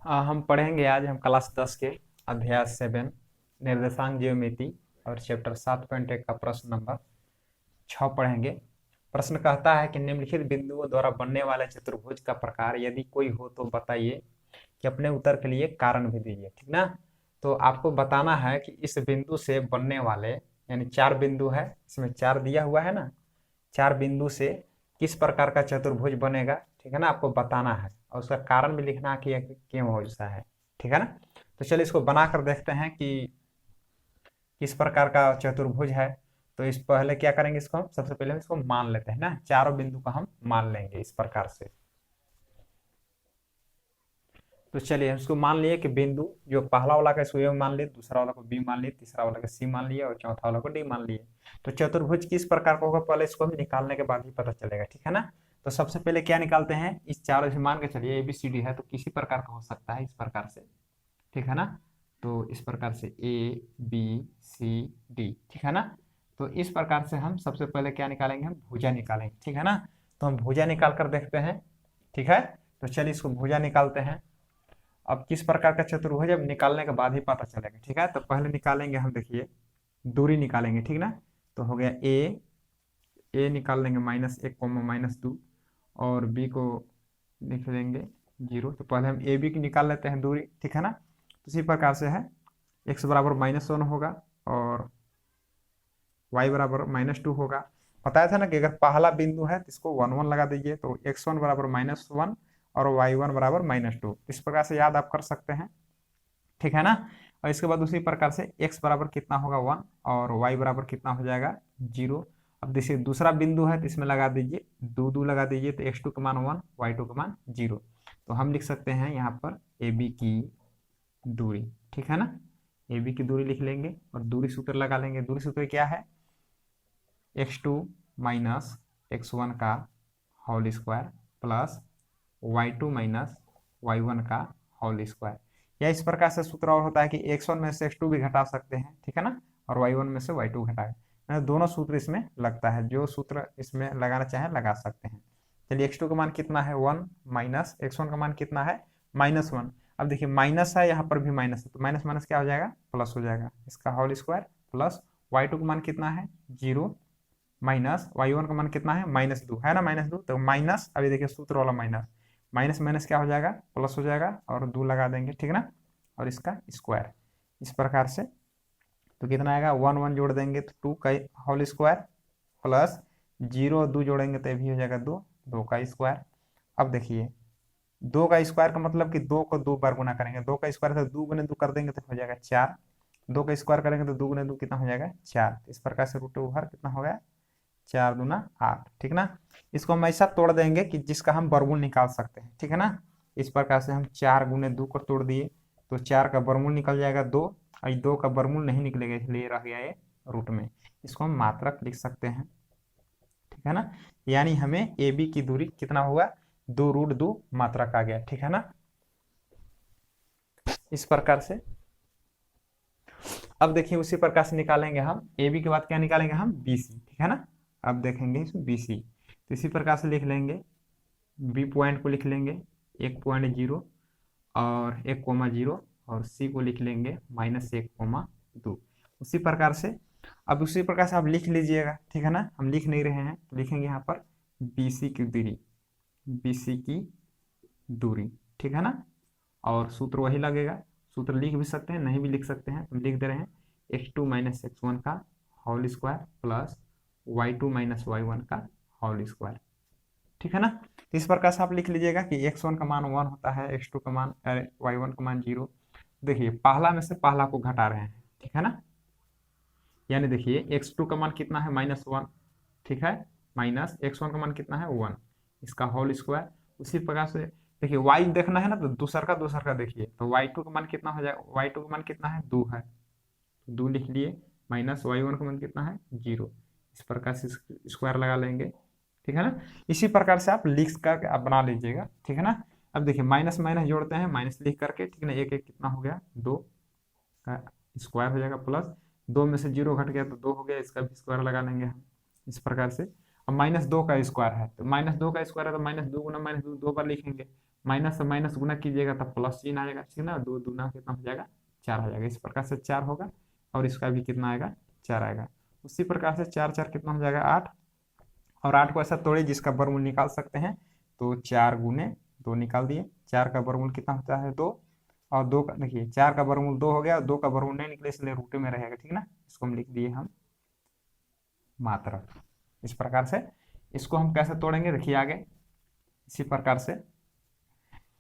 हम पढ़ेंगे आज हम क्लास 10 के अध्याय 7 निर्देशांक ज्यामिति और चैप्टर 7.1 का प्रश्न नंबर 6 पढ़ेंगे। प्रश्न कहता है कि निम्नलिखित बिंदुओं द्वारा बनने वाले चतुर्भुज का प्रकार यदि कोई हो तो बताइए कि अपने उत्तर के लिए कारण भी दीजिए। ठीक ना। तो आपको बताना है कि इस बिंदु से बनने वाले यानी 4 बिंदु है, इसमें 4 दिया हुआ है ना, 4 बिंदु से किस प्रकार का चतुर्भुज बनेगा। ठीक है ना, आपको बताना है और उसका कारण भी लिखना है कि क्यों ऐसा है। ठीक है ना। तो चलिए इसको बनाकर देखते हैं कि किस प्रकार का चतुर्भुज है। तो इस पहले क्या करेंगे, इसको हम सबसे पहले इसको मान लेते हैं ना, चारों बिंदु को हम मान लेंगे इस प्रकार से। तो चलिए इसको मान लिए कि बिंदु जो पहला वाला का इसको ए मान लिए, दूसरा वाला को बी मान लिए, तीसरा वाला को सी मान लिए और चौथा वाला को डी मान लिए। तो चतुर्भुज किस प्रकार का होगा पहले इसको हम निकालने के बाद ही पता चलेगा। ठीक है ना। तो सबसे पहले क्या निकालते हैं, इस चारों से मान के चलिए ए बी सी डी है तो किसी प्रकार का हो सकता है इस प्रकार से। ठीक है ना। तो इस प्रकार से ए बी सी डी। ठीक है ना। तो इस प्रकार से हम सबसे पहले क्या निकालेंगे, हम भुजा निकालेंगे। ठीक है ना। तो हम भुजा निकाल कर देखते हैं। ठीक है। तो चलिए इसको भुजा निकालते हैं। अब किस प्रकार का चतुर्भुज अब निकालने के बाद ही पता चलेगा। ठीक है। तो पहले निकालेंगे हम, देखिए दूरी निकालेंगे। ठीक ना। तो हो गया ए निकाल लेंगे -1, -2 और बी को लिख लेंगे 0। तो पहले हम ए बी की निकाल लेते हैं दूरी। ठीक है ना। तो इसी प्रकार से है x बराबर -1 होगा और y बराबर -2 होगा। बताया था ना कि अगर पहला बिंदु है तो इसको 1 1 लगा दीजिए, तो x1 बराबर -1 और y1 बराबर -2। इस प्रकार से याद आप कर सकते हैं। ठीक है ना। और इसके बाद उसी प्रकार से x बराबर कितना होगा 1 और y बराबर कितना हो जाएगा 0। अब देखिए दूसरा बिंदु है तो इसमें लगा दीजिए 2 2 लगा दीजिए, तो x2 का मान 1 y2 का मान 0। तो हम लिख सकते हैं यहाँ पर AB की दूरी। ठीक है ना। AB की दूरी लिख लेंगे और दूरी सूत्र लगा लेंगे। दूरी सूत्र क्या है, x2 माइनस x1 का whole square plus y2 minus y1 का होल स्क्वायर। या इस प्रकार से सूत्र और होता है कि x1 में से x2 भी घटा सकते हैं। ठीक है ना। और y1 में से y2 घटाए, दोनों सूत्र इसमें लगता है, जो सूत्र इसमें लगाना चाहे लगा सकते हैं। चलिए x2 का मान कितना है 1 माइनस x1 का मान कितना है -1। अब देखिए माइनस है, यहाँ पर भी माइनस है, तो माइनस माइनस क्या हो जाएगा प्लस हो जाएगा, इसका होल स्क्वायर प्लस y2 का मान कितना है 0 माइनस y1 का मान कितना है -2 है ना, -2। तो माइनस, अभी देखिए सूत्र वाला माइनस माइनस माइनस क्या हो जाएगा प्लस हो जाएगा और 2 लगा देंगे। ठीक ना। और इसका स्क्वायर इस प्रकार से, तो कितना आएगा 1 1 जोड़ देंगे तो 2 का होल स्क्वायर प्लस 0 2 जोड़ेंगे तो ये भी हो जाएगा 2 2 का स्क्वायर। अब देखिए 2 का स्क्वायर का मतलब कि 2 को 2 बार गुना करेंगे, 2 का स्क्वायर तो 2 गुने 2 कर देंगे तो हो जाएगा 4। 2 का स्क्वायर करेंगे तो 2 गुने 2 कितना हो जाएगा 4। इस प्रकार से रूट ओवर कितना हो गया 4 दूना 8। ठीक ना। इसको हम ऐसा तोड़ देंगे कि जिसका हम वर्गमूल निकाल सकते हैं। ठीक है ना। इस प्रकार से हम 4 गुने 2 को तोड़ दिए तो 4 का वर्गमूल निकल जाएगा 2 और 2 का वर्गमूल नहीं निकलेगा, इसलिए रह गया ये रूट में। इसको हम मात्रक लिख सकते हैं। ठीक है ना। यानी हमें ए बी की दूरी कितना हुआ 2√2 मात्रक आ गया। ठीक है ना। इस प्रकार से अब देखिए उसी प्रकार से निकालेंगे हम ए बी के बाद क्या निकालेंगे हम बी सी। ठीक है ना। अब देखेंगे इसमें बी सी, तो इसी प्रकार से लिख लेंगे, बी पॉइंट को लिख लेंगे 1.0 और 1,0 और सी को लिख लेंगे -1,2। उसी प्रकार से अब उसी प्रकार से आप लिख लीजिएगा। ठीक है ना। हम लिख नहीं रहे हैं तो लिखेंगे यहाँ पर BC की दूरी, BC की दूरी। ठीक है ना। और सूत्र वही लगेगा, सूत्र लिख भी सकते हैं नहीं भी लिख सकते हैं, हम लिख दे रहे हैं x2 माइनस x1 का whole square plus y2 minus y1 का होल स्क्वायर। ठीक है ना। तो इस प्रकार से आप लिख लीजिएगा कि x1 का मान 1 होता है, x2 का मान y1 का मान 0। देखिए पहला में से पहला को घटा रहे हैं। ठीक है ना। यानी देखिए x2 का मान कितना है -1। ठीक है। माइनस x1 का मान कितना है 1, इसका होल स्क्वायर। उसी प्रकार से देखिए y देखना है ना, तो दूसर का देखिए, तो y2 का मान कितना हो जाएगा, y2 का मान कितना है 2 है, 2 लिख लिए माइनस y1 का मान कितना है 0। इस प्रकार से स्क्वायर लगा लेंगे। ठीक है ना। इसी प्रकार से आप लिख कर आप बना लीजिएगा। ठीक है ना। अब देखिए माइनस माइनस जोड़ते हैं, माइनस लिख करके, ठीक है ना, एक एक कितना हो गया 2 का स्क्वायर हो जाएगा प्लस 2 में से 0 घट गया तो 2 हो गया, इसका भी स्क्वायर लगा लेंगे हम इस प्रकार से। अब -2 का स्क्वायर है तो -2 का स्क्वायर है तो -2 गुना -2 2 बार लिखेंगे, माइनस से माइनस गुना कीजिएगा तब प्लस चिन्ह आएगा, ठीक है ना। 2 दूना कितना हो जाएगा 4 हो जाएगा, इस प्रकार से 4 होगा। और इसका भी कितना आएगा 4 आएगा। उसी प्रकार से 4 4 कितना हो जाएगा 8। और 8 को ऐसा तोड़े जिसका वर्गमूल निकाल सकते हैं, तो 4 गुने 2 निकाल दिए। 4 का वर्गमूल कितना होता है 2, और 2 का देखिए 4 का वर्गमूल 2 हो गया, 2 का वर्गमूल नहीं निकले इसलिए रूट में रहेगा, ठीक ना। इसको हम लिख दिए हम मात्रक। इस प्रकार से इसको हम कैसे तोड़ेंगे देखिए आगे इसी प्रकार से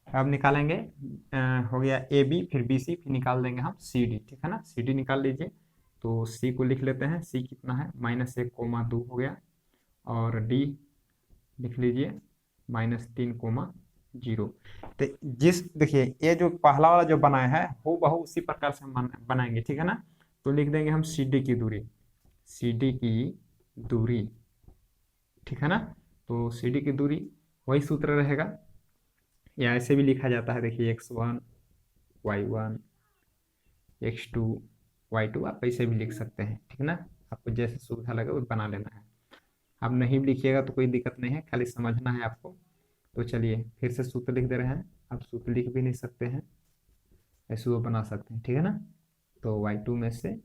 अब निकालेंगे। हो गया ए बी, फिर बी सी, फिर निकाल देंगे हम सी डी, ठीक है ना। सी डी निकाल लीजिए। तो सी को लिख लेते हैं, सी कितना है -1, 2 हो गया। और डी लिख लीजिए -3, 0। तो जिस देखिए ये जो पहला वाला जो बनाया है वो बहु उसी प्रकार से हम बनाएंगे, ठीक है ना। तो लिख देंगे हम सी डी की दूरी, सी डी की दूरी, ठीक है ना। तो सी डी की दूरी वही सूत्र रहेगा, या ऐसे भी लिखा जाता है देखिए x1 y1 x2 y2, आप ऐसे भी लिख सकते हैं, ठीक है ना। आपको जैसे सुविधा लगे वो बना लेना है। आप नहीं भी लिखिएगा तो कोई दिक्कत नहीं है, खाली समझना है आपको। तो चलिए फिर से सूत्र लिख दे रहे हैं। आप सूत्र लिख भी नहीं सकते हैं, ऐसे वो बना सकते हैं, ठीक है ना। तो y2 में से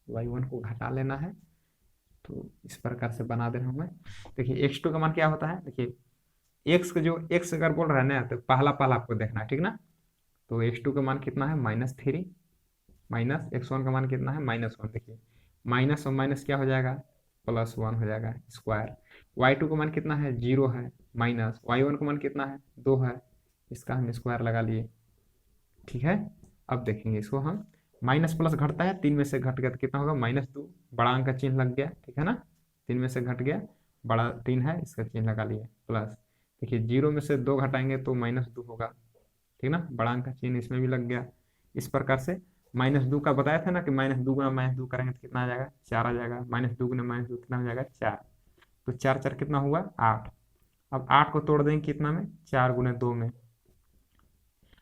y1 को घटा लेना है। तो इस प्रकार से बना दे रहा हूँ मैं। देखिए x2 का मान क्या होता है, देखिए x का जो x अगर बोल रहा है ना तो पहला पहला आपको देखना है, ठीक ना। तो x2 का मान कितना है -3, माइनस x1 का मान कितना है -1। देखिए माइनस और माइनस क्या हो जाएगा +1 हो जाएगा स्क्वायर। y2 का मान कितना है 0 है, माइनस y1 का मान कितना है 2 है, इसका हम स्क्वायर लगा लिए, ठीक है। अब देखेंगे इसको हम, माइनस प्लस घटता है, 3 में से घट गया तो कितना होगा -2, बड़ा अंक का चिन्ह लग गया, ठीक है ना। 3 में से घट गया, बड़ा 3 है इसका चिन्ह लगा लिए, प्लस देखिए 0 में से 2 घटाएंगे तो -2 होगा, ठीक ना। बड़ा अंक का चिन्ह इसमें भी लग गया। इस प्रकार से -2 का बताया था ना कि -2 गुना -2 करेंगे तो कितना आ जाएगा 4 आ जाएगा। -2 गुना -2 कितना हो जाएगा 4। तो 4 4 कितना हुआ 8। अब 8 को तोड़ देंगे कितना में 4 गुने 2 में।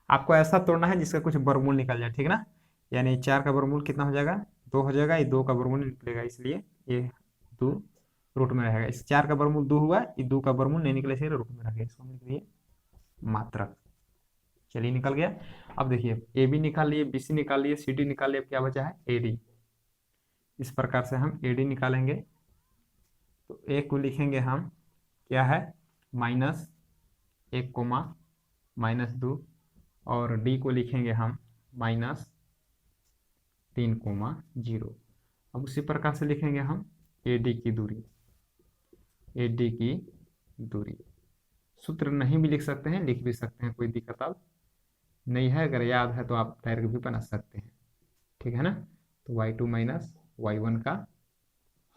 आपको ऐसा तोड़ना है जिसका कुछ वर्गमूल निकल जाए, ठीक ना। यानी 4 का वर्गमूल कितना हो जाएगा 2 हो जाएगा, ये 2 का वर्गमूल निकलेगा इसलिए ये 2 रूट में रहेगा। इस 4 का वर्गमूल 2 हुआ, ये 2 का वर्गमूल नहीं निकले इसलिए रूट में रहेगा। इसको हम लिख दिए मात्रक। चलिए निकल गया। अब देखिए ए बी निकाल लिए, बी सी निकाल लिए, सी डी निकाल लिए, अब क्या बचा है ए डी। इस प्रकार से हम ए डी निकालेंगे। तो ए को लिखेंगे हम क्या है -1, -2, और डी को लिखेंगे हम -3, 0। अब उसी प्रकार से लिखेंगे हम ए डी की दूरी, ए डी की दूरी। सूत्र नहीं भी लिख सकते हैं, लिख भी सकते हैं, कोई दिक्कत अब नहीं है। अगर याद है तो आप डायरेक्ट भी बना सकते हैं, ठीक है ना। तो y2 - y1 का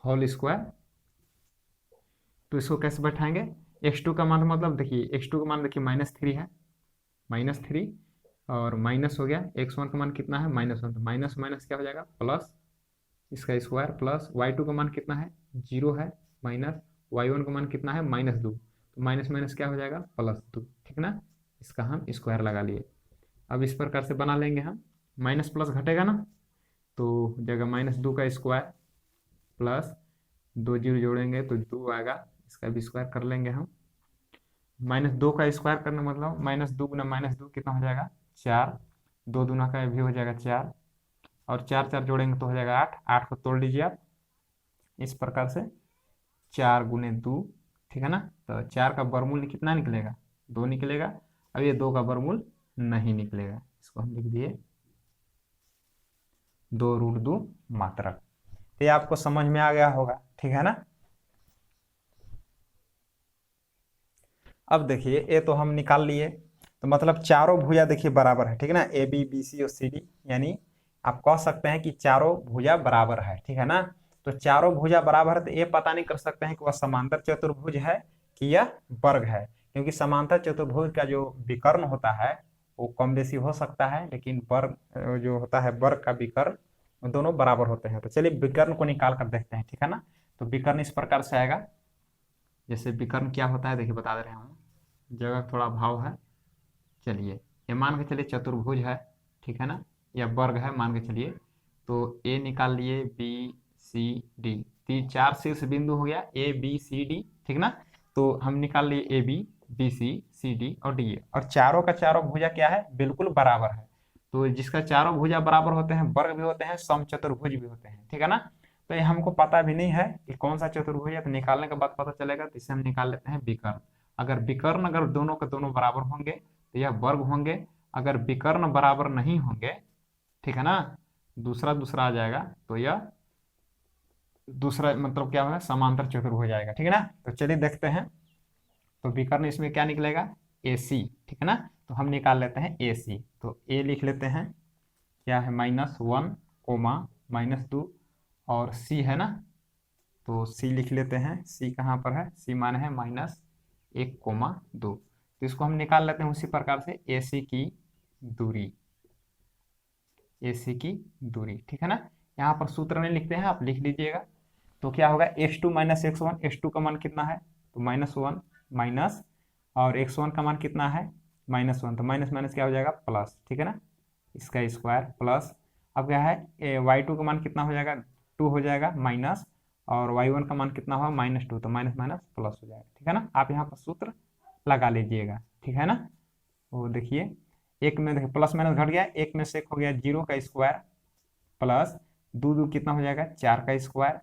होल स्क्वायर। तो इसको कैसे बैठाएंगे, x2 का मान मतलब देखिए x2 का मान देखिए -3 है, -3 और माइनस हो गया। x1 का मान कितना है -1, तो माइनस माइनस क्या हो जाएगा प्लस, इसका स्क्वायर प्लस y2 का मान कितना है 0 है, माइनस y1 का मान कितना है -2, तो माइनस माइनस क्या हो जाएगा +2, ठीक ना। इसका हम स्क्वायर लगा लिए। अब इस प्रकार से बना लेंगे हम, माइनस प्लस घटेगा ना तो जगह -2 का स्क्वायर प्लस 2 0 जोड़ेंगे तो 2 आएगा, इसका भी स्क्वायर कर लेंगे हम। -2 का स्क्वायर करना मतलब -2 गुना -2 कितना हो जाएगा 4, 2 दूना का भी हो जाएगा 4, और 4 4 जोड़ेंगे तो हो जाएगा 8। 8 को तोड़ लीजिए आप इस प्रकार से 4 गुने 2, ठीक है ना। तो 4 का वर्गमूल कितना निकलेगा 2 निकलेगा। अब ये 2 का वर्गमूल नहीं निकलेगा, इसको हम लिख दिए 2√2 मात्रक। तो ये आपको समझ में आ गया होगा, ठीक है ना। अब देखिए ये तो हम निकाल लिए, तो मतलब चारों भुजा देखिए बराबर है, ठीक है ना। ए बी बी सी और सी डी, यानी आप कह सकते हैं कि चारों भुजा बराबर है, ठीक है ना। तो चारों भुजा बराबर है तो ये पता नहीं कर सकते हैं कि वह समांतर चतुर्भुज है कि यह वर्ग है, क्योंकि समांतर चतुर्भुज का जो विकर्ण होता है वो कम बेसी हो सकता है, लेकिन वर्ग जो होता है वर्ग का विकर्ण दोनों बराबर होते हैं। तो चलिए विकर्ण को निकाल कर देखते हैं, ठीक है ना। तो विकर्ण इस प्रकार से आएगा, जैसे विकर्ण क्या होता है देखिए बता दे रहे हैं, जगह थोड़ा भाव है। चलिए ये मान के चलिए चतुर्भुज है, ठीक है ना, या वर्ग है मान के चलिए। तो ए निकाल लिए, बी सी डी, 4 शीर्ष बिंदु हो गया ए बी सी डी, ठीक ना। तो हम निकाल लिए A B, B C, C D और डी ए, और चारों का चारों भुजा क्या है, बिल्कुल बराबर है। तो जिसका चारों भुजा बराबर होते हैं, वर्ग भी होते हैं, समचतुर्भुज भी होते हैं, ठीक है ना। तो ये हमको पता भी नहीं है कि कौन सा चतुर्भुज है, तो निकालने के बाद पता चलेगा। तो इसे हम निकाल लेते हैं विकर्ण। अगर विकर्ण अगर दोनों के दोनों बराबर होंगे तो यह वर्ग होंगे, अगर विकर्ण बराबर नहीं होंगे, ठीक है ना, दूसरा दूसरा आ जाएगा, तो यह दूसरा मतलब क्या होगा, समांतर चतुर्भुज जाएगा, ठीक है ना। तो चलिए देखते हैं। तो विकर्ण इसमें क्या निकलेगा, ए सी, ठीक है ना। तो हम निकाल लेते हैं ए सी। तो ए लिख लेते हैं, क्या है, -1 कोमा -2, और सी है ना, तो सी लिख लेते हैं। सी कहाँ पर है, सी मान है -1, 2। तो इसको हम निकाल लेते हैं उसी प्रकार से, ए सी की दूरी, ए सी की दूरी, ठीक है ना। यहाँ पर सूत्र नहीं लिखते हैं, आप लिख लीजिएगा। तो क्या होगा, x2 - x1, x2 का मान कितना है, तो -1 माइनस, और x1 का मान कितना है, -1, तो माइनस माइनस क्या हो जाएगा, प्लस, ठीक है ना, इसका स्क्वायर प्लस। अब क्या है, y2 का मान कितना हो जाएगा, 2 हो जाएगा माइनस, और y1 का मान कितना होगा, -2, तो माइनस माइनस प्लस हो जाएगा, ठीक है ना। आप यहाँ पर सूत्र लगा लीजिएगा, ठीक है ना। वो देखिए, एक में देखिए प्लस माइनस घट गया, एक में से एक हो गया 0 का स्क्वायर, प्लस 2 2 कितना हो जाएगा, 4 का स्क्वायर।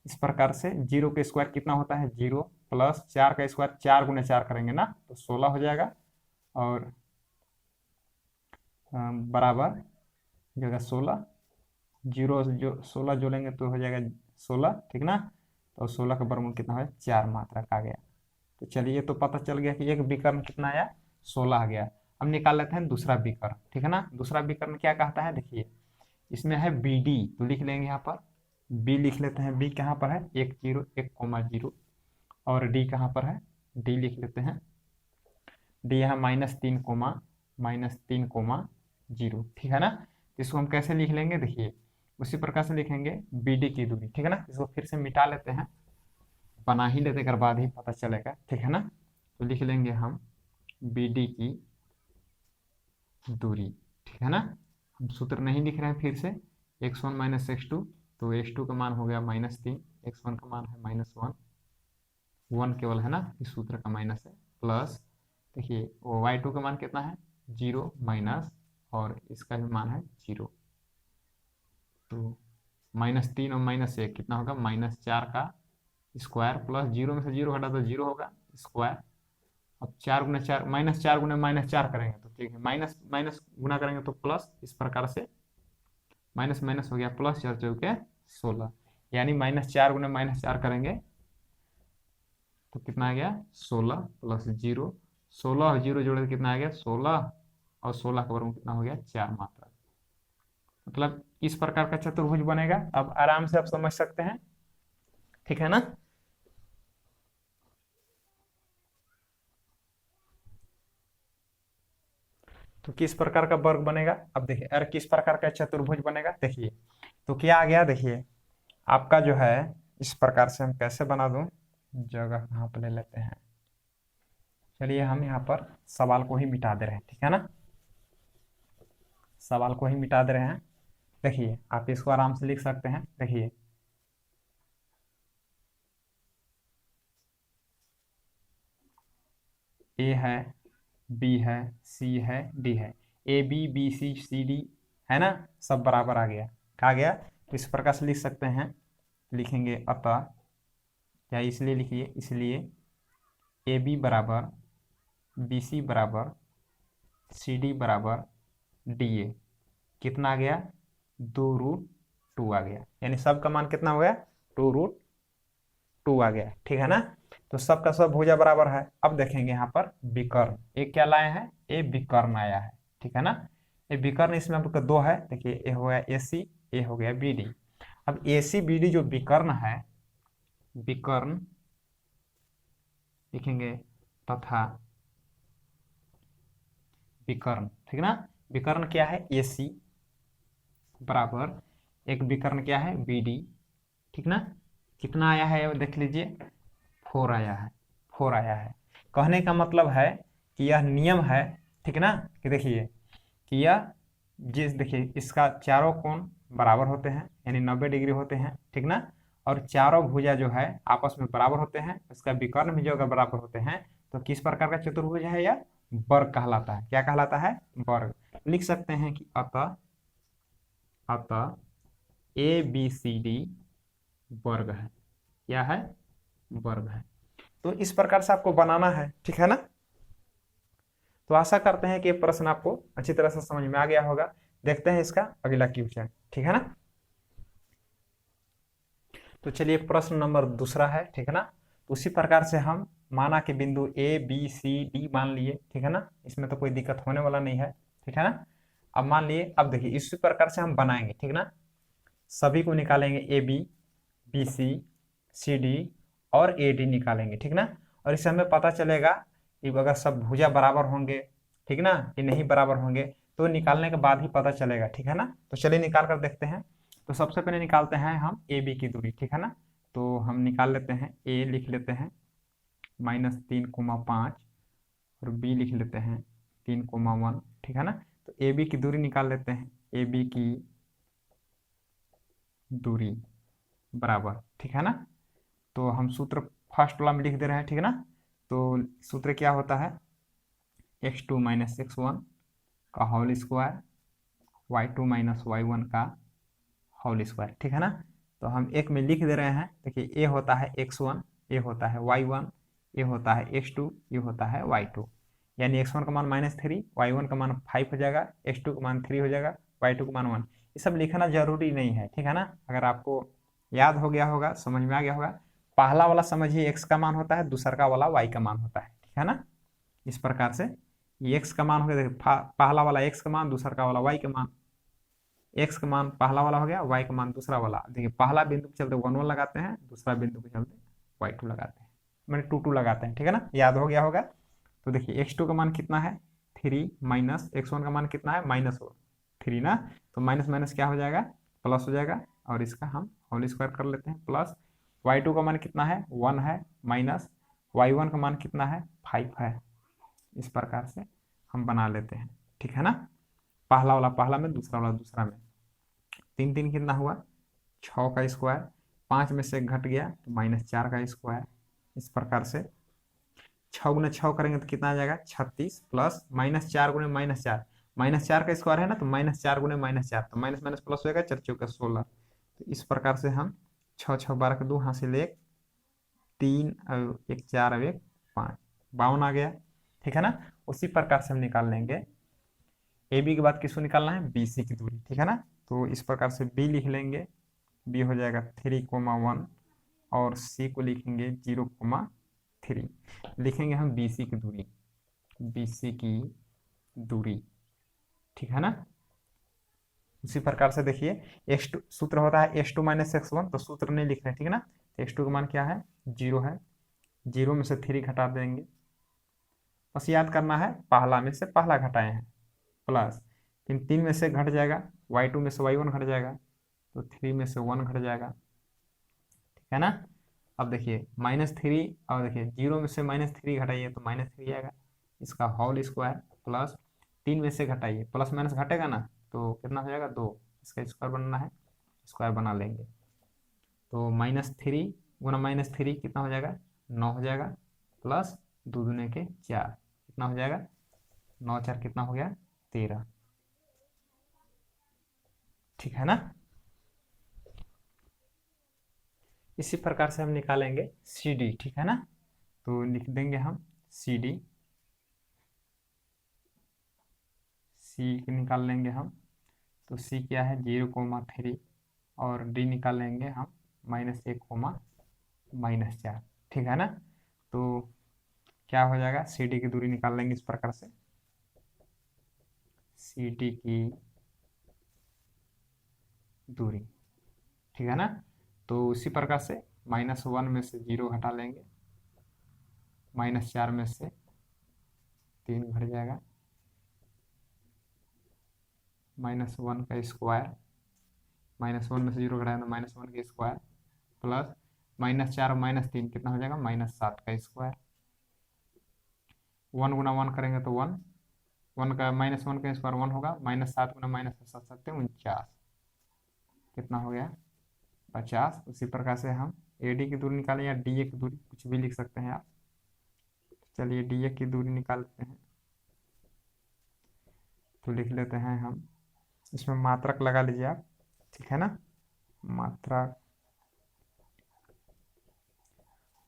इस प्रकार से 0 का स्क्वायर कितना होता है, 0, प्लस 4 का स्क्वायर, 4 गुना 4 करेंगे ना, तो 16 हो जाएगा, और बराबर जो होगा 16, 0 जो 16 जोड़ेंगे तो हो जाएगा 16, ठीक ना। तो 16 का वर्गमूल कितना है, 4 मात्रक आ गया। तो चलिए, तो पता चल गया कि एक विकर्ण कितना आया, 16 आ गया। अब निकाल लेते हैं दूसरा विकर्ण, ठीक है ना। दूसरा विकर्ण क्या कहता है, देखिए इसमें है बी डी, तो लिख लेंगे यहाँ पर बी लिख लेते हैं। बी कहाँ पर है, 1 0 1, 0, और डी कहाँ पर है, डी लिख लेते हैं। डी यहाँ -3, 0, ठीक है ना। इसको हम कैसे लिख लेंगे, देखिए उसी प्रकार से लिखेंगे, बी डी की दूरी, ठीक है ना। इसको फिर से मिटा लेते हैं, बना ही लेते के बाद ही पता चलेगा, ठीक है ना। तो लिख लेंगे हम बी डी की दूरी, ठीक है ना। हम सूत्र नहीं लिख रहे हैं, फिर से x1 - x2, तो x2 का मान हो गया -3, x1 का मान है -1, 1 केवल है ना, इस सूत्र का माइनस है, प्लस देखिए y2 का मान कितना है, 0 माइनस, और इसका भी मान है 0, तो -3 और -1 कितना होगा, -4 का स्क्वायर, प्लस 0 में से 0 घटा तो 0 होगा स्क्वायर। अब 4 गुना 4, -4 गुना -4 करेंगे तो ठीक है, माइनस माइनस गुना करेंगे तो प्लस, इस प्रकार से माइनस माइनस हो गया प्लस, 4 चौके 16, यानी -4 गुना -4 करेंगे तो कितना आ गया, 16 प्लस 0, 16 और 0 जोड़े तो कितना आ गया, 16, और 16 का वर्गमूल कितना हो गया, 4 मात्रा। मतलब इस प्रकार का चतुर्भुज बनेगा। अब आराम से आप समझ सकते हैं, ठीक है ना। तो किस प्रकार का वर्ग बनेगा, अब देखिए, अरे किस प्रकार का चतुर्भुज बनेगा, देखिए तो क्या आ गया, देखिए आपका जो है, इस प्रकार से हम कैसे बना दूं, जगह कहाँ पर ले लेते हैं। चलिए हम यहाँ पर सवाल को ही मिटा दे रहे हैं, ठीक है ना, सवाल को ही मिटा दे रहे हैं। देखिए आप इसको आराम से लिख सकते हैं, देखिए ए है, बी है, सी है, डी है, A B B C C D है ना, सब बराबर आ गया, आ गया। तो इस प्रकार से लिख सकते हैं, लिखेंगे अतः, या इसलिए लिखिए, इसलिए ए बी बराबर बी सी बराबर सी डी बराबर डी ए, कितना आ गया, 2√2 आ गया, यानी सब का मान कितना हो गया, 2√2 आ गया, ठीक है ना। तो सब का सब भुजा बराबर है। अब देखेंगे यहाँ पर विकर्ण, एक क्या लाए हैं, ए विकर्ण आया है, ठीक है ना। ये विकर्ण इसमें आपका 2 है, देखिए ए हो गया ए सी, ए हो गया बी डी। अब ए सी बी डी जो विकर्ण है, विकर्ण लिखेंगे तथा विकर्ण, ठीक ना। विकर्ण क्या है, ए सी बराबर एक विकर्ण क्या है, बी डी, ठीक ना। कितना आया है देख लीजिए, 4 आया है, 4 आया है। कहने का मतलब है कि यह नियम है, ठीक ना, कि देखिए कि यह जिस, देखिए इसका चारों कोण बराबर होते हैं, यानी 90 डिग्री होते हैं, ठीक ना, और चारों भुजा जो है आपस में बराबर होते हैं, इसका विकर्ण भी जो अगर बराबर होते हैं तो किस प्रकार का चतुर्भुज है यह? वर्ग कहलाता है। क्या कहलाता है? वर्ग। लिख सकते हैं कि अतः अतः ए बी सी डी वर्ग है। क्या है? वर्ग है। तो इस प्रकार से आपको बनाना है, ठीक है ना। तो आशा करते हैं कि ये प्रश्न आपको अच्छी तरह से समझ में आ गया होगा। देखते हैं इसका अगला क्वेश्चन, ठीक है ना। तो चलिए प्रश्न नंबर दूसरा है, ठीक है ना। तो उसी प्रकार से हम माना कि बिंदु ए बी सी डी मान लिए, ठीक है ना। इसमें तो कोई दिक्कत होने वाला नहीं है, ठीक है ना। अब मान लिए, अब देखिए इसी प्रकार से हम बनाएंगे, ठीक ना। सभी को निकालेंगे, A B, B C D और ए डी निकालेंगे, ठीक ना। और इससे हमें पता चलेगा कि अगर सब भुजा बराबर होंगे, ठीक ना, कि नहीं बराबर होंगे, तो निकालने के बाद ही पता चलेगा, ठीक है ना। तो चलिए निकाल कर देखते हैं। तो सबसे पहले निकालते हैं हम ए बी की दूरी, ठीक है ना। तो हम निकाल लेते हैं, ए लिख लेते हैं -3,5 और बी लिख लेते हैं 3,1, ठीक है ना। तो ए बी की दूरी निकाल लेते हैं, ए बी की दूरी बराबर, ठीक है ना। तो हम सूत्र फर्स्ट वाला में लिख दे रहे हैं, ठीक है ना। तो सूत्र क्या होता है? x2 - x1 का होल स्क्वायर, y2 - y1 का होल स्क्वायर, ठीक है ना। तो हम एक में लिख दे रहे हैं। देखिए, a होता है x1, a होता है y1, a होता है x2, ये होता है y2। यानी x1 का मान -3, y1 का मान 5 हो जाएगा, x2 का मान 3 हो जाएगा, y2 का मान 1। ये सब लिखना जरूरी नहीं है, ठीक है ना। अगर आपको याद हो गया होगा, समझ में आ गया होगा। पहला वाला समझिए x का मान होता है, दूसरा वाला y का मान होता है, ठीक है ना। इस प्रकार से ये x का मान हो गया, देखिए पहला वाला x का मान, दूसरा वाला y का मान। x का मान पहला वाला हो गया, y का मान दूसरा वाला। देखिए पहला बिंदु के चलते 1 1 लगाते हैं, दूसरा बिंदु के चलते y2 लगाते हैं, मैंने 2 2 लगाते हैं, ठीक है ना। याद हो गया होगा। तो देखिए x2 का मान कितना है? 3 माइनस x1 का मान कितना है? -3 ना। तो माइनस माइनस क्या हो जाएगा? प्लस हो जाएगा। और इसका हम होल स्क्वायर कर लेते हैं, प्लस y2 का मान कितना है? 1 है, माइनस y1 का मान कितना है? 5 है। इस प्रकार से हम बना लेते हैं, ठीक है ना। पहला वाला पहला में, दूसरा वाला दूसरा में। 3 3 कितना हुआ? 6 का स्क्वायर। 5 में से घट गया तो -4 का स्क्वायर। इस प्रकार से 6 गुना 6 करेंगे तो कितना आ जाएगा? 36 प्लस -4 गुणे -4, -4 का स्क्वायर है ना, तो -4 गुणे -4, तो माइनस माइनस प्लस होगा, 4 चौका 16। तो इस प्रकार से हम 6 6 12 के 2 हासिल 1, 3 और 1 4 और 1 5, 52 आ गया, ठीक है ना। उसी प्रकार से हम निकाल लेंगे ए बी के बाद किसको निकालना है? बी सी की दूरी, ठीक है ना। तो इस प्रकार से बी लिख लेंगे, बी हो जाएगा 3,1 और सी को लिखेंगे 0,3। लिखेंगे हम बी सी की दूरी, बी सी की दूरी, ठीक है ना। उसी प्रकार से देखिए x2 सूत्र होता है x2 - x1, तो सूत्र नहीं लिख रहे, ठीक है ना। तो x2 का मान क्या है? 0 है। 0 में से 3 घटा देंगे, बस याद करना है पहला में से पहला घटाए हैं, प्लस फिर 3 में से घट जाएगा, y2 में से y1 घट जाएगा, तो 3 में से 1 घट जाएगा, ठीक है ना। अब देखिए -3, और देखिए 0 में से -3 घटाइए तो -3 आएगा। इसका होल स्क्वायर, प्लस 3 में से घटाइए, प्लस माइनस घटेगा ना, तो कितना हो जाएगा? 2। इसका स्क्वायर बनाना है, स्क्वायर बना लेंगे। तो -3 गुना -3 कितना हो जाएगा? 9 हो जाएगा, प्लस 2 दूने के 4, कितना हो जाएगा? 9 4 कितना हो गया? 13, ठीक है ना। इसी प्रकार से हम निकालेंगे सी डी, ठीक है ना। तो लिख देंगे हम सी डी, सी निकाल लेंगे हम। तो सी क्या है? 0,3 और डी निकाल लेंगे हम -1,-4, ठीक है ना। तो क्या हो जाएगा? सी डी की दूरी निकाल लेंगे इस प्रकार से, सी डी की दूरी, ठीक है ना। तो उसी प्रकार से -1 में से 0 घटा लेंगे, -4 में से 3 घट जाएगा, -1 का स्क्वायर, -1 में से 0 घटाएगा तो -1 का स्क्वायर, प्लस -4 और -3 कितना हो जाएगा? -7 का स्क्वायर। 1 गुना 1 करेंगे तो 1, 1 का -1 का स्क्वायर 1 होगा, -7 गुना -7 7 49, कितना हो गया? 50। उसी प्रकार से हम ए डी की दूरी निकालें, या डी ए की दूरी, कुछ भी लिख सकते हैं आप। चलिए डी ए की दूरी निकाल लेते हैं। तो लिख लेते हैं हम, इसमें मात्रक लगा लीजिए आप, ठीक है ना। मात्रक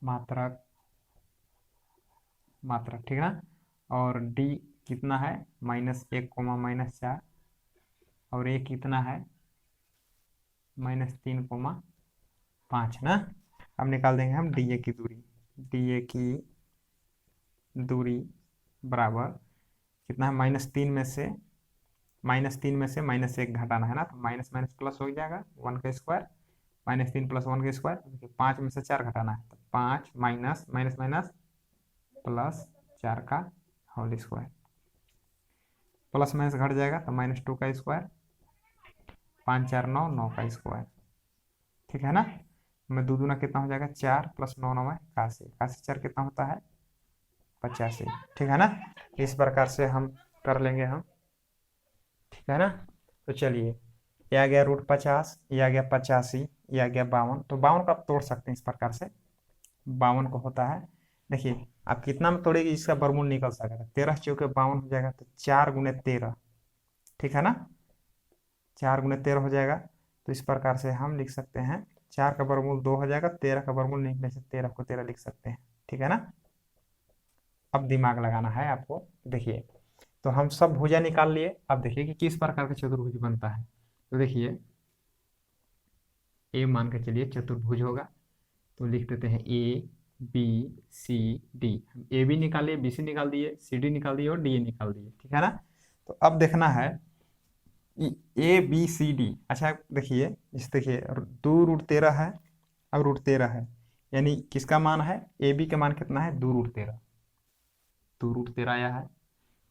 मात्रक मात्रक, ठीक है ना। और डी कितना है, -1 -4, और ए कितना है, -3 5 ना। अब निकाल देंगे हम डी ए की दूरी। डी ए की दूरी बराबर कितना है, -3 में से -1 घटाना है ना, तो माइनस माइनस प्लस हो जाएगा, 1 का स्क्वायर, -3 + 1 का स्क्वायर। देखिए 5 में से 4 घटाना है, तो 5 माइनस माइनस माइनस प्लस 4 का होल स्क्वायर, प्लस माइनस घट जाएगा तो -2 का स्क्वायर, 5 4 9, 9 का स्क्वायर, ठीक है ना। में दो दूना कितना हो जाएगा, 4 + 9 9 81, 4 कितना होता है, 85, ठीक है ना। इस प्रकार से हम कर लेंगे हम, ठीक है ना। तो चलिए, ये आ गया √50, ये आ गया 85, ये आ गया 52। तो 52 को आप तोड़ सकते हैं इस प्रकार से, 52 को होता है, देखिए आप कितना में तोड़ेगी, इसका वर्गमूल निकल सकेगा, 13 चौके 52 हो जाएगा, तो 4 × 13, ठीक है ना, 4 × 13 हो जाएगा। तो इस प्रकार से हम लिख सकते हैं, 4 का वर्गमूल 2 हो जाएगा, 13 का वर्गमूल निकलने से 13 को 13 लिख सकते हैं, ठीक है ना। अब दिमाग लगाना है आपको, देखिए तो हम सब भुजा निकाल लिए। अब देखिए कि किस प्रकार का चतुर्भुज बनता है। तो देखिए ए मान के चलिए चतुर्भुज होगा, तो लिख देते हैं ABCD। ए बी निकालिए, BC निकाल दिए, CD निकाल दिए और DA निकाल दिए, ठीक है ना। तो अब देखना है ABCD। अच्छा देखिए, इस देखिए 2√13 है, अब √13 है, यानी किसका मान है, AB का मान कितना है, 2√13, 2√13 आया है।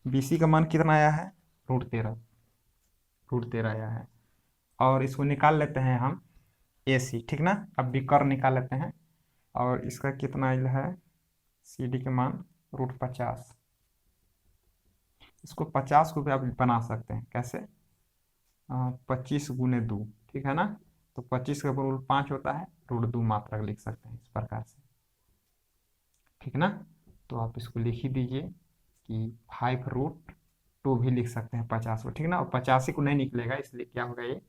BC का मान कितना आया है, √13, √13 आया है। और इसको निकाल लेते हैं हम AC, ठीक ना। अब विकर्ण निकाल लेते हैं, और इसका कितना है, CD के मान √50। इसको 50 को भी आप बना सकते हैं, कैसे, 25 × 2, ठीक है ना। तो 25 का वर्गमूल 5 होता है, √2 मात्रक लिख सकते हैं इस प्रकार से, ठीक ना। तो आप इसको लिख ही दीजिए कि 5√2 भी लिख सकते हैं 50 को, ठीक ना। और 85 को नहीं निकलेगा, इसलिए क्या होगा, ये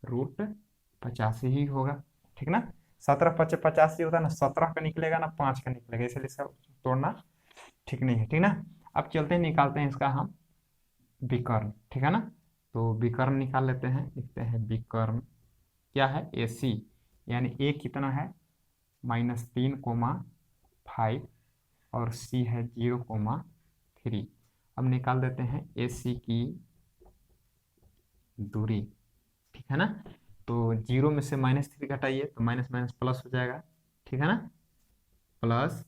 √85 ही होगा, ठीक ना। 17 × 5 = 85 होता है ना, 17 का निकलेगा ना 5 का निकलेगा, इसलिए इसका तोड़ना ठीक नहीं है, ठीक ना। अब चलते हैं, निकालते हैं इसका हम विकर्ण, ठीक है ना। तो विकर्ण निकाल लेते हैं, लिखते हैं विकर्ण क्या है, AC, यानी A कितना है, -3, 5, और C है 0, 3। अब निकाल देते हैं AC की दूरी, ठीक है ना। तो 0 में से -3 घटाइए, तो माइनस माइनस प्लस हो जाएगा, ठीक है ना, प्लस,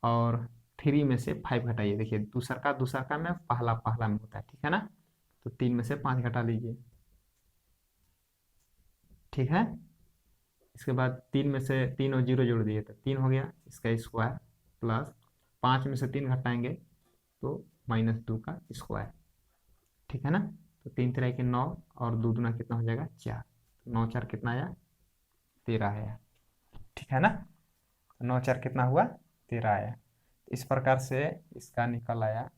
और 3 में से 5 घटाइए, देखिए दूसरा का में पहला पहला में होता है, ठीक है ना। तो 3 में से 5 घटा लीजिए, ठीक है। इसके बाद 3 में से 3 और 0 जोड़ दिए, तो 3 हो गया, इसका स्क्वायर, प्लस 5 में से 3 घटाएंगे तो -2 का स्क्वायर, ठीक है ना। तो 3 3 के 9, और 2 दूना कितना हो जाएगा, 4, 9 4 कितना आया, 13 आया, ठीक है ना। 9 4 कितना हुआ, 13 आया। इस प्रकार से इसका निकल आया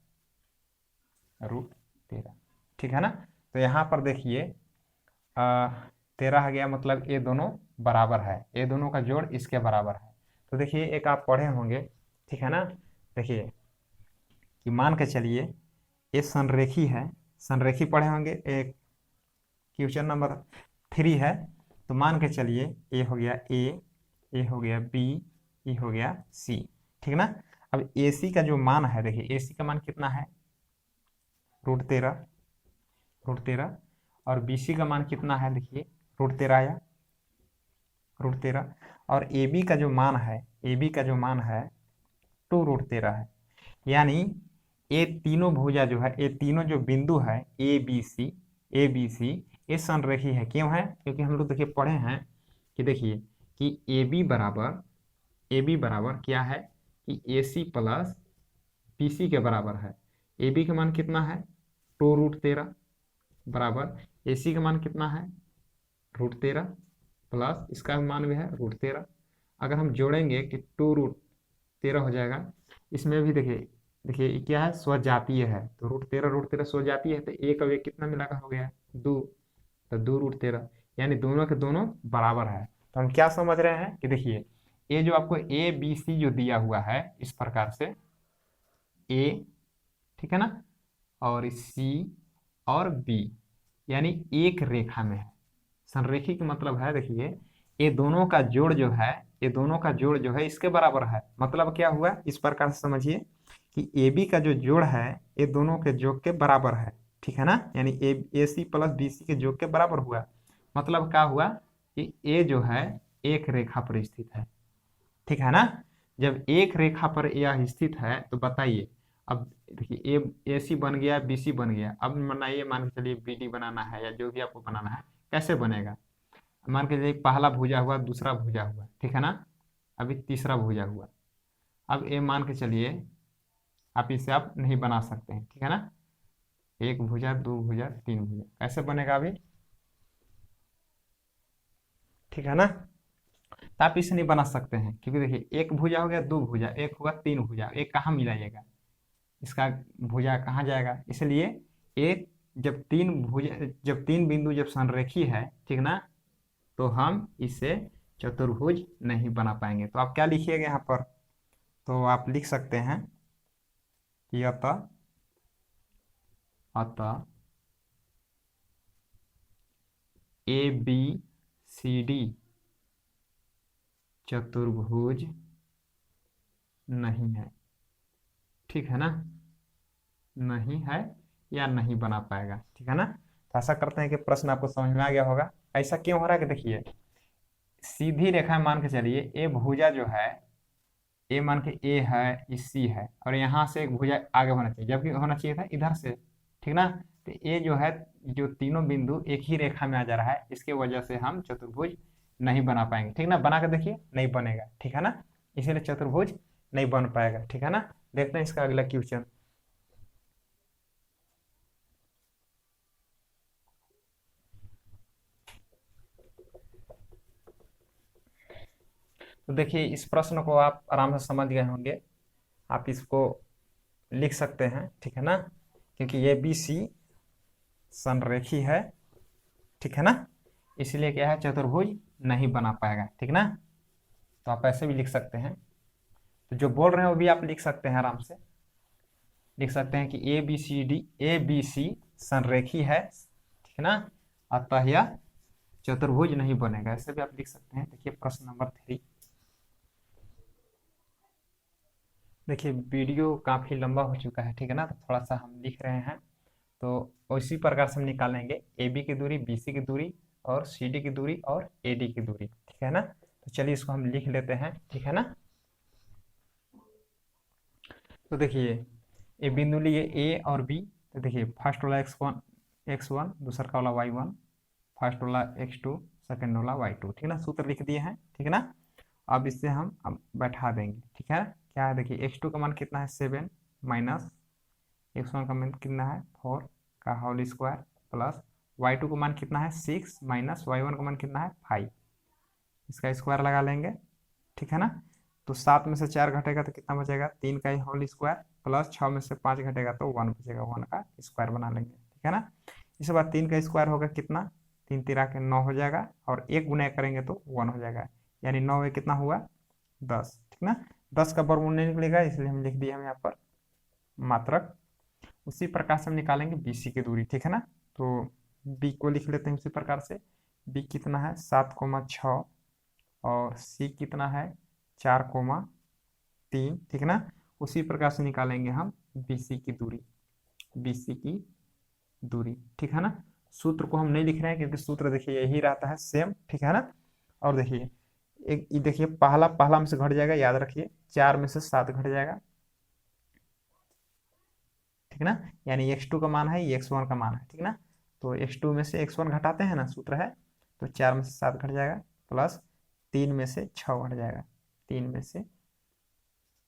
√13, ठीक है ना। तो यहाँ पर देखिए 13 आ गया, मतलब ये दोनों बराबर है, ये दोनों का जोड़ इसके बराबर है। तो देखिए एक आप पढ़े होंगे, ठीक है ना। देखिए कि मान के चलिए ये संरेखी है, संरेखी पढ़े होंगे, एक क्वेश्चन नंबर 3 है। तो मान के चलिए ये हो गया A, ये हो गया B, ये हो गया C, ठीक ना। अब AC का जो मान है, देखिए AC का मान कितना है, √13, और BC का मान कितना है, देखिए √13 आया, √13। और AB का जो मान है, AB का जो मान है 2√13 है। यानी ये तीनों भुजा जो है, ये तीनों जो बिंदु है ABC ये संरेखी है। क्यों है, क्योंकि हम लोग देखिए पढ़े हैं कि देखिए कि AB बराबर क्या है, कि AC + BC के बराबर है। AB का मान कितना है, 2√13, बराबर AC का मान कितना है, √13, प्लस इसका मान भी है √13। अगर हम जोड़ेंगे कि 2 13 हो जाएगा। इसमें भी देखिए, देखिए ये क्या है, स्वजातीय है, तो √13 स्वजातीय है, तो एक अब एक कितना मिलाकर हो गया 2, तो 2√13, यानी दोनों के दोनों बराबर है। तो हम क्या समझ रहे हैं कि देखिए, ये जो आपको ए बी सी जो दिया हुआ है इस प्रकार से, ए, ठीक है ना, और सी और बी, यानी एक रेखा में है। संरेखी का मतलब है, देखिए ये दोनों का जोड़ जो है, ये दोनों का जोड़ जो है इसके बराबर है। मतलब क्या हुआ, इस प्रकार से समझिए कि ए बी का जो जोड़ है ये दोनों के जोड़ के बराबर है, ठीक है ना, यानी ए सी प्लस बी सी के जोड़ के बराबर हुआ। मतलब क्या हुआ कि ए जो है एक रेखा पर स्थित है, ठीक है ना। जब एक रेखा पर यह स्थित है तो बताइए, अब देखिए ए सी बन गया, बी सी बन गया, अब बनाइए, मान के चलिए बी डी बनाना है या जो भी आपको बनाना है, कैसे बनेगा। मान के चलिए पहला भुजा हुआ, दूसरा भुजा हुआ, ठीक है ना, अभी तीसरा भुजा हुआ। अब ये मान के चलिए आप इसे आप नहीं बना सकते हैं, ठीक है ना, एक भुजा, दो भुजा, तीन भुजा, कैसे बनेगा अभी, ठीक है ना। तो आप इसे नहीं बना सकते हैं, क्योंकि देखिए एक भुजा हो गया, दो भुजा, एक हुआ, तीन भुजा, एक कहाँ मिलाइएगा, इसका भुजा कहाँ जाएगा, इसलिए एक, जब तीन बिंदु जब संरेखी है, ठीक ना, तो हम इसे चतुर्भुज नहीं बना पाएंगे। तो आप क्या लिखिएगा यहाँ पर, तो आप लिख सकते हैं कि अतः अतः ए बी सी डी चतुर्भुज नहीं है, ठीक है ना, नहीं है या नहीं बना पाएगा, ठीक है ना। तो आशा करते हैं कि प्रश्न आपको समझ में आ गया होगा। ऐसा क्यों हो रहा है कि देखिए, सीधी रेखा मान के चलिए, ए भुजा जो है, ए मान के ए है, ये सी है, और यहाँ से एक भुजा आगे होना चाहिए, जबकि होना चाहिए था इधर से, ठीक ना। तो ये जो है, जो तीनों बिंदु एक ही रेखा में आ जा रहा है, इसके वजह से हम चतुर्भुज नहीं बना पाएंगे, ठीक ना। बना के देखिए, नहीं बनेगा, ठीक है ना, इसीलिए चतुर्भुज नहीं बन पाएगा, ठीक है ना। देखते हैं इसका अगला क्वेश्चन। तो देखिए, इस प्रश्न को आप आराम से समझ गए होंगे, आप इसको लिख सकते हैं, ठीक है ना, क्योंकि ये बी सी संरेखी है, ठीक है ना, इसलिए क्या है, चतुर्भुज नहीं बना पाएगा, ठीक ना। तो आप ऐसे भी लिख सकते हैं, तो जो बोल रहे हैं वो भी आप लिख सकते हैं, आराम से लिख सकते हैं कि ए बी सी संरेखी है, ठीक है ना, अतः यह चतुर्भुज नहीं बनेगा, ऐसे भी आप लिख सकते हैं। देखिए प्रश्न नंबर 3, देखिए वीडियो काफी लंबा हो चुका है, ठीक है ना, तो थोड़ा सा हम लिख रहे हैं, तो उसी प्रकार से हम निकालेंगे ए बी की दूरी, बी सी की दूरी, और सी डी की दूरी, और ए डी की दूरी, ठीक है ना। तो चलिए इसको हम लिख लेते हैं, ठीक है ना। तो देखिए, ये बिंदु लिए ए और बी, तो देखिए फर्स्ट वाला x1 दूसरा वाला y1, फर्स्ट वाला x2 सेकंड वाला y2, ठीक है ना, सूत्र लिख दिए हैं, ठीक है ना। अब इससे हम अब बैठा देंगे, ठीक है। क्या है, देखिए x2 का मान कितना है 7, माइनस x1 का मान कितना है 4 का होल स्क्वायर, प्लस y2 का मान कितना है 6, माइनस y1 का मान कितना है 5, इसका स्क्वायर लगा लेंगे, ठीक है ना। तो 7 में से 4 घटेगा तो कितना बचेगा, 3 का ही होल स्क्वायर, प्लस 6 में से 5 घटेगा तो 1 बचेगा, 1 का स्क्वायर बना लेंगे, ठीक है ना। इसके बाद 3 का स्क्वायर होगा कितना, 3 तिरा के 9 हो जाएगा, और एक गुना करेंगे तो 1 हो जाएगा, यानी 9 में कितना हुआ 10, ठीक ना। 10 का वर्गमूल नहीं निकलेगा, इसलिए हम लिख दिए हम यहाँ पर मात्रक। उसी प्रकार से हम निकालेंगे बी सी की दूरी, ठीक है ना। तो बी को लिख लेते हैं उसी प्रकार से, बी कितना है 7,6, और सी कितना है 4,3, ठीक है ना। उसी प्रकार से निकालेंगे हम BC की दूरी, BC की दूरी, ठीक है ना। सूत्र को हम नहीं लिख रहे हैं, क्योंकि सूत्र देखिए यही रहता है सेम, ठीक है ना। और देखिए, एक देखिए पहला पहला में से घट जाएगा, याद रखिए 4 में से 7 घट जाएगा, ठीक ना, यानी x2 का मान है, ये x1 का मान है, ठीक ना। तो x2 में से x1 घटाते हैं ना, सूत्र है, तो 4 में से 7 घट जाएगा, प्लस 3 में से 6 घट जाएगा, 3 में से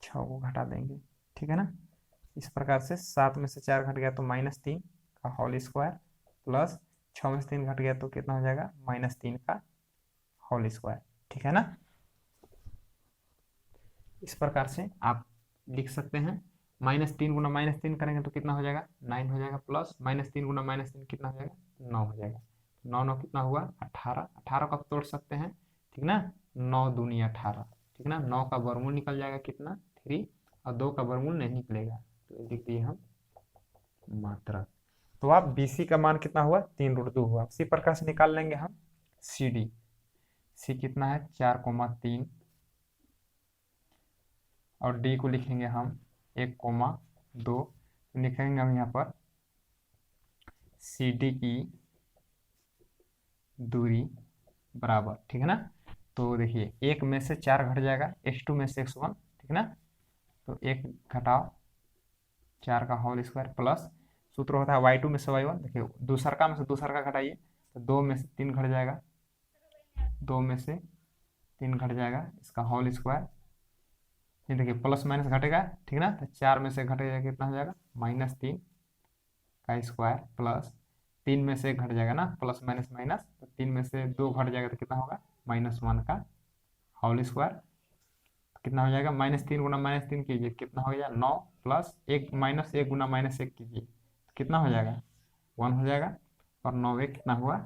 6 को घटा देंगे, ठीक है ना। इस प्रकार से 7 में से 4 घट गया तो -3 का होल स्क्वायर, प्लस 6 में से 3 घट गया तो कितना हो जाएगा -3 का होल स्क्वायर, ठीक है ना। इस प्रकार से आप लिख सकते हैं। -3 गुना -3 करेंगे तो कितना हो जाएगा, 9 हो जाएगा, प्लस -3 गुना -3 कितना हो जाएगा, 9 हो जाएगा। 9 9 कितना हुआ, 18। 18 को आप तोड़ सकते हैं, ठीक ना, 9 दूनी 18, ठीक ना। 9 का वर्गमूल निकल जाएगा कितना, 3, और 2 का वर्गमूल नहीं निकलेगा, तो लिख दिए हम मात्रक। तो आप BC का मान कितना हुआ, 3√2 हुआ। इसी प्रकार से निकाल लेंगे हम CD। C कितना है, 4,3, और D को लिखेंगे हम 1,2। तो लिखेंगे हम यहाँ पर CD की दूरी बराबर, ठीक है ना। तो देखिए 1 में से 4 घट जाएगा, x2 में से x1, ठीक ना। तो 1 घटाओ 4 का होल स्क्वायर, प्लस सूत्र होता है y2 में से y1। देखिए दूसरका में से दूसरका घटाइए, तो 2 में से 3 घट जाएगा, 2 में से 3 घट जाएगा, इसका होल स्क्वायर। ये देखिए प्लस माइनस घटेगा, ठीक ना। तो 4 में से घटेगा कितना हो जाएगा, -3 का स्क्वायर, प्लस 3 में से 1 घट जाएगा ना, प्लस माइनस माइनस, तो 3 में से 2 घट जाएगा तो कितना होगा, -1 का होल स्क्वायर। तो कितना हो जाएगा, -3 गुना -3 कीजिए, कितना हो गया 9, प्लस 1 -1 गुना -1 कीजिए, तो कितना हो जाएगा, 1 हो जाएगा, और 9 1 कितना हुआ,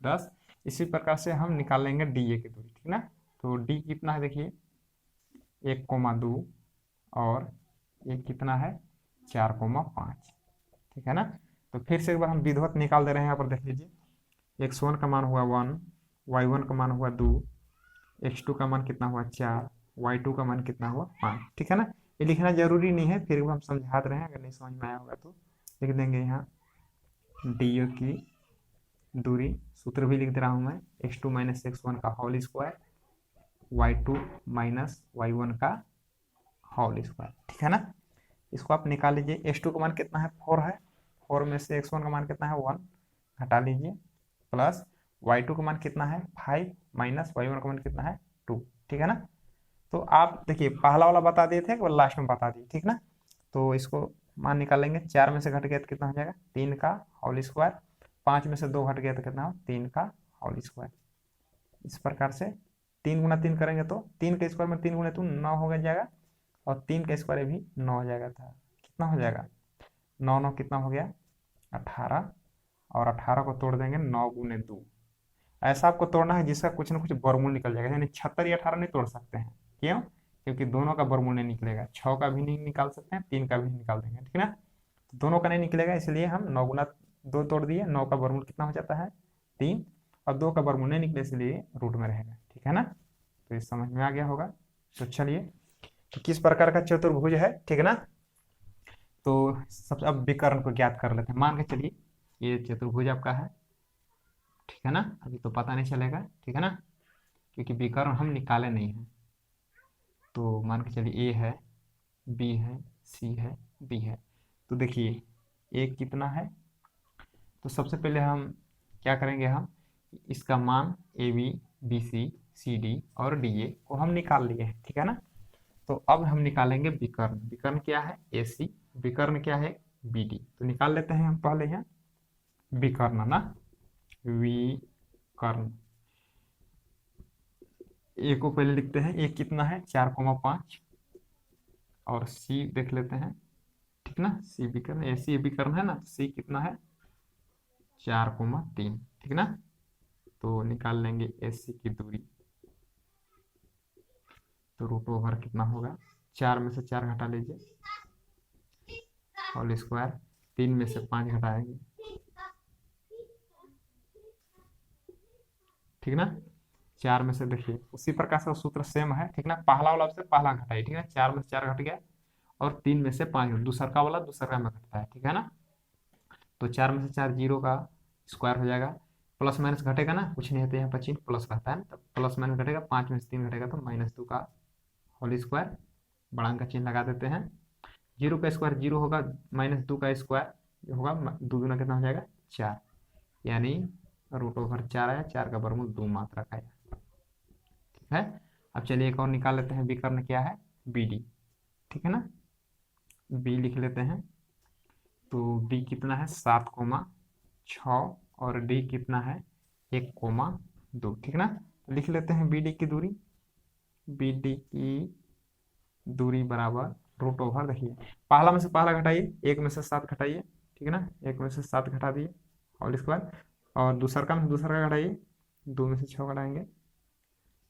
10। इसी प्रकार से हम निकाल लेंगे DA की दूरी, ठीक ना। तो D कितना है, देखिए 1,2, और ये कितना है, 4,5, ठीक है ना। तो फिर से एक बार हम विधिवत निकाल दे रहे हैं, यहाँ पर देख लीजिए। x1 का मान हुआ 1, y1 का मान हुआ 2, x2 का मान कितना हुआ 4, y2 का मान कितना हुआ 5, ठीक है ना। ये लिखना जरूरी नहीं है, फिर भी हम समझा दे रहे हैं, अगर नहीं समझ में आया होगा तो लिख देंगे यहाँ DA की दूरी, सूत्र भी लिख दे रहा हूँ मैं, x2 - x1 का होल स्क्वायर, y2 - y1 का होल स्क्वायर, ठीक है ना। इसको आप निकाल लीजिए। x2 का मान कितना है, 4 है, 4 में से x1 का मान कितना है, 1, घटा लीजिए, प्लस y2 का मान कितना है, 5, माइनस y1 का मान कितना है, 2, ठीक है ना। तो आप देखिए पहला वाला बता दिए थे, लास्ट में बता दिए, ठीक ना। तो इसको मान निकालेंगे, 4 में से घट गया तो कितना हो जाएगा, 3 का होल स्क्वायर, 5 में से 2 घट गया तो कितना हो, 3 का होल स्क्वायर। इस प्रकार से 3 गुना 3 करेंगे तो 3 के स्क्वायर में 3 गुना 3 9 हो जाएगा, और 3 का स्क्वायर भी 9 हो जाएगा था, कितना हो जाएगा, 9 9 कितना हो गया, 18, और 18 को तोड़ देंगे 9 गुने 2। ऐसा आपको तोड़ना है जिसका कुछ ना कुछ वर्गमूल निकल जाएगा, यानी 76 या 18 नहीं तोड़ सकते हैं, क्यों, क्योंकि दोनों का वर्गमूल नहीं निकलेगा, 6 का भी नहीं निकाल सकते हैं, 3 का भी नहीं निकाल देंगे, ठीक ना। तो दोनों का नहीं निकलेगा, इसलिए हम 9 गुना 2 तोड़ दिए, 9 का वर्गमूल कितना हो जाता है, 3, और 2 का वर्गमूल नहीं निकले इसलिए रूट में रहेगा, ठीक है ना। तो ये समझ में आ गया होगा। तो चलिए, तो किस प्रकार का चतुर्भुज है, ठीक है ना। तो सबसे अब विकर्ण को ज्ञात कर लेते हैं। मान के चलिए ये चतुर्भुज आपका है, ठीक है ना, अभी तो पता नहीं चलेगा, ठीक है ना, क्योंकि विकर्ण हम निकाले नहीं है। तो मान के चलिए A है, B है, C है, D है। तो देखिए A कितना है, तो सबसे पहले हम क्या करेंगे, हम इसका मान AB, BC, CD और DA को हम निकाल लिए हैं, ठीक है ना। तो अब हम निकालेंगे विकर्ण। विकर्ण क्या है, AC, विकर्ण क्या है, BD। तो निकाल लेते हैं हम पहले यहाँ विकर्ण ना, विकर्ण। ए को पहले लिखते हैं, ए कितना है 4,5, और सी देख लेते हैं, ठीक ना। सी विकर्ण, ए सी विकर्ण है ना, तो सी कितना है 4,3, ठीक ना। तो निकाल लेंगे एस सी की दूरी, तो रूट ओवर कितना होगा, 4 में से 4 घटा लीजिए, होल स्क्वायर, 3 में से 5 घटाएंगे, ठीक ना। 4 में से देखिए उसी प्रकार से सूत्र सेम है, ठीक ना, पहला वाला से पहला घटाइए, ठीक है, 4 में से 4 घट गया, और 3 में से 5 दूसरा वाला दूसरा में घटता है, ठीक है ना। तो 4 में से 4 जीरो का स्क्वायर हो जाएगा, प्लस माइनस घटेगा ना, कुछ नहीं होता यहाँ पर चिन्ह प्लस रहता है ना, तो प्लस माइनस घटेगा, 5 में से 3 घटेगा तो -2 का होल स्क्वायर, बढ़ाने का चिन्ह लगा देते हैं। जीरो का स्क्वायर जीरो होगा, -2 का स्क्वायर होगा, 2 दूना कितना हो जाएगा 4, यानी रूट ओवर 4 आया, 4 का वर्गमूल 2 मात्रक आया, ठीक है। अब चलिए एक और निकाल लेते हैं, विकर्ण क्या है, BD, ठीक है ना। B लिख लेते हैं, तो B कितना है 7,6, और D कितना है 1,2, ठीक ना। तो लिख लेते हैं BD की दूरी, BD की दूरी बराबर रूट ओवर, देखिए पहला में से पहला घटाइए, 1 में से 7 घटाइए, ठीक है ना, 1 में से 7 घटा दिए होल स्क्वायर, और दूसरा का में से दूसरा का घटाइए, 2 में से 6 घटाएंगे।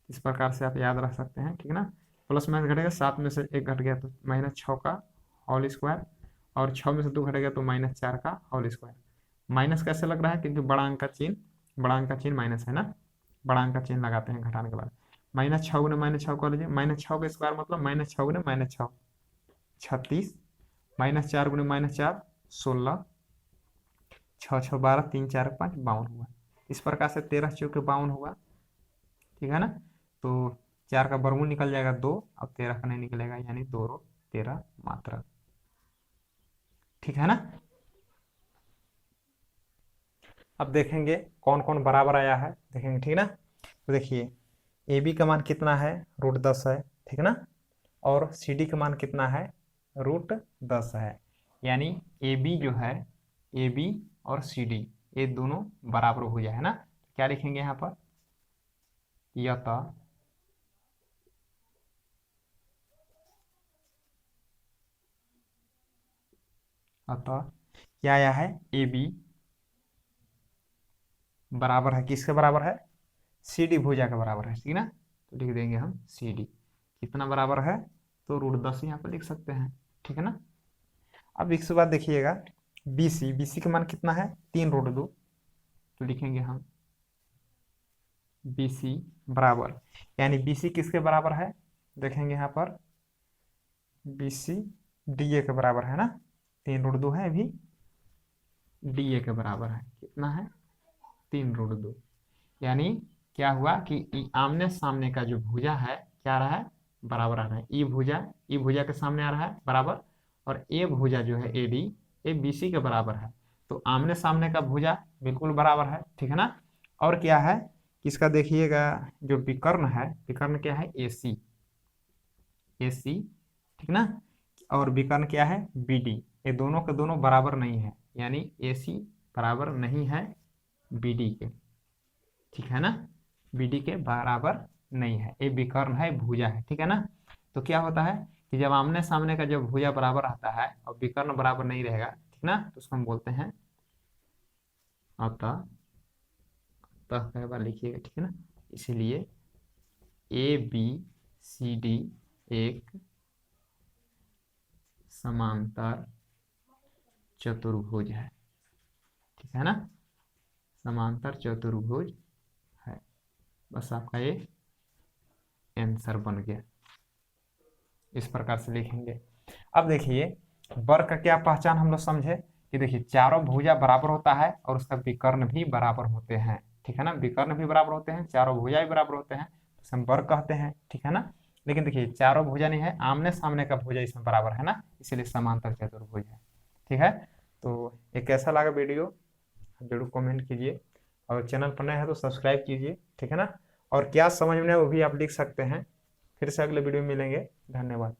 इस प्रकार से आप याद रख सकते हैं, ठीक है ना। प्लस माइनस घटेगा, 7 में से 1 घट गया तो -6 का होल स्क्वायर, और 6 में से 2 घटेगा तो -4 का होल स्क्वायर। माइनस कैसे लग रहा है, क्योंकि बड़ा अंक का चिन्ह माइनस है ना, बड़ा अंक का चिन्ह लगाते हैं घटाने के बाद। -6 गुने -6 कर लीजिए, -6 का स्क्वायर मतलब -6 गुने -6 36, -4 गुने -4 16, 6 6 12, 3 4 5 52 हुआ। इस प्रकार से 13 चौके 52 हुआ, ठीक है ना। तो 4 का वर्गमूल निकल जाएगा 2, अब 13 का नहीं निकलेगा, यानी 2 13 मात्रा, ठीक है ना। अब देखेंगे कौन कौन बराबर आया है, देखेंगे, ठीक है ना। तो देखिए ए बी का मान कितना है, √10 है, ठीक है ना, और सी डी का मान कितना है, √10 है। यानी ए बी जो है, ए बी और सी डी ये दोनों बराबर हो जाए, है ना। क्या लिखेंगे यहाँ पर, यतः अतः क्या आया है, ए बी बराबर है, किसके बराबर है, सी डी भुजा के बराबर है, ठीक है ना। तो लिख देंगे हम सी डी कितना बराबर है, तो √10 यहाँ पर लिख सकते हैं, ठीक है ना। अब इसके बाद देखिएगा बी सी का मान कितना है, 3√2, तो लिखेंगे हम बी सी बराबर, यानी बी सी किसके बराबर है, देखेंगे यहाँ पर बी सी डी ए के बराबर है ना, 3√2 है, अभी डी ए के बराबर है, कितना है 3√2। यानी क्या हुआ कि आमने सामने का जो भुजा है क्या रहा है, बराबर आ रहा है, ई भुजा के सामने आ रहा है बराबर, और ए भुजा जो है A D A B C के बराबर है, तो आमने सामने का भुजा बिल्कुल बराबर है, ठीक है ना। और क्या है, इसका देखिएगा जो विकर्ण है, विकर्ण क्या है, ए सी, ठीक ना, और विकर्ण क्या है, बी डी, ये दोनों के दोनों बराबर नहीं है, यानी ए सी बराबर नहीं है बी डी के, ठीक है ना, बी डी के बराबर नहीं है, ये विकर्ण है, भुजा है, ठीक है ना। तो क्या होता है कि जब आमने सामने का जब भुजा बराबर आता है और विकर्ण बराबर नहीं रहेगा, ठीक ना, तो उसको हम बोलते हैं अतः, कई बार लिखिएगा, ठीक है ना। इसीलिए ए बी सी डी एक समांतर चतुर्भुज है, ठीक है ना, समांतर चतुर्भुज है। बस आपका ये आंसर बन गया, इस प्रकार से लिखेंगे। अब देखिए वर्ग का क्या पहचान हम लोग समझे कि देखिए चारों भुजा बराबर होता है और उसका विकर्ण भी बराबर होते हैं, ठीक है ना, विकर्ण भी बराबर होते हैं, चारों भुजा भी बराबर होते हैं, तो हम वर्ग कहते हैं, ठीक है ना। लेकिन देखिए चारों भुजा नहीं है, आमने सामने का भुजा इसमें बराबर है ना, इसलिए समांतर चतुर्भुज है, ठीक है। तो ये कैसा लगा वीडियो जरूर कमेंट कीजिए, और चैनल पर नए हैं तो सब्सक्राइब कीजिए, ठीक है ना। और क्या समझ में है वो भी आप लिख सकते हैं। फिर से अगले वीडियो में मिलेंगे, धन्यवाद।